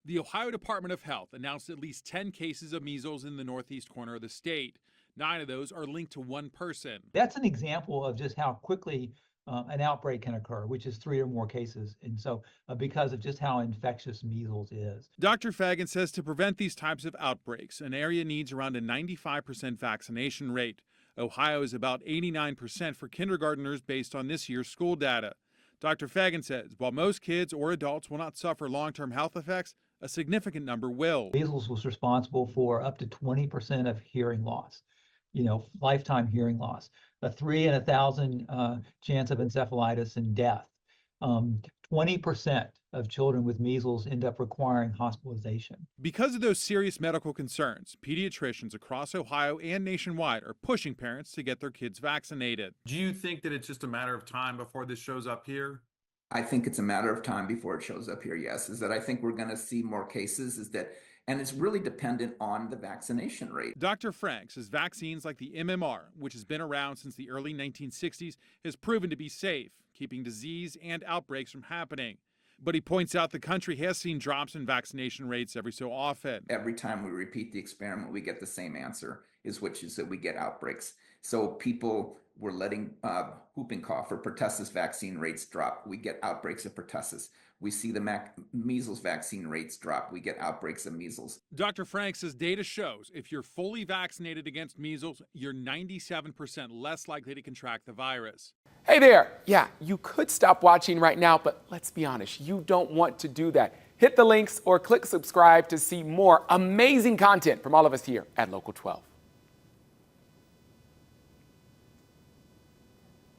The Ohio Department of Health announced at least 10 cases of measles in the northeast corner of the state. 9 of those are linked to one person. That's an example of just how quickly an outbreak can occur, which is 3 or more cases. And so because of just how infectious measles is. Dr. Fagan says to prevent these types of outbreaks, an area needs around a 95% vaccination rate. Ohio is about 89% for kindergartners based on this year's school data. Dr. Fagan says while most kids or adults will not suffer long-term health effects, a significant number will. Measles was responsible for up to 20% of hearing loss, lifetime hearing loss, a 3 in 1,000 chance of encephalitis and death. 20% of children with measles end up requiring hospitalization. Because of those serious medical concerns, pediatricians across Ohio and nationwide are pushing parents to get their kids vaccinated. Do you think that it's just a matter of time before this shows up here? I think it's a matter of time before it shows up here, yes. Is that I think we're going to see more cases, and it's really dependent on the vaccination rate. Dr. Frank says vaccines like the MMR, which has been around since the early 1960s, has proven to be safe, keeping disease and outbreaks from happening. But he points out the country has seen drops in vaccination rates every so often. Every time we repeat the experiment, we get the same answer, which is that we get outbreaks. So people were letting whooping cough or pertussis vaccine rates drop. We get outbreaks of pertussis. We see the measles vaccine rates drop. We get outbreaks of measles. Dr. Frank says data shows if you're fully vaccinated against measles, you're 97% less likely to contract the virus. Hey there. Yeah, you could stop watching right now, but let's be honest, you don't want to do that. Hit the links or click subscribe to see more amazing content from all of us here at Local 12.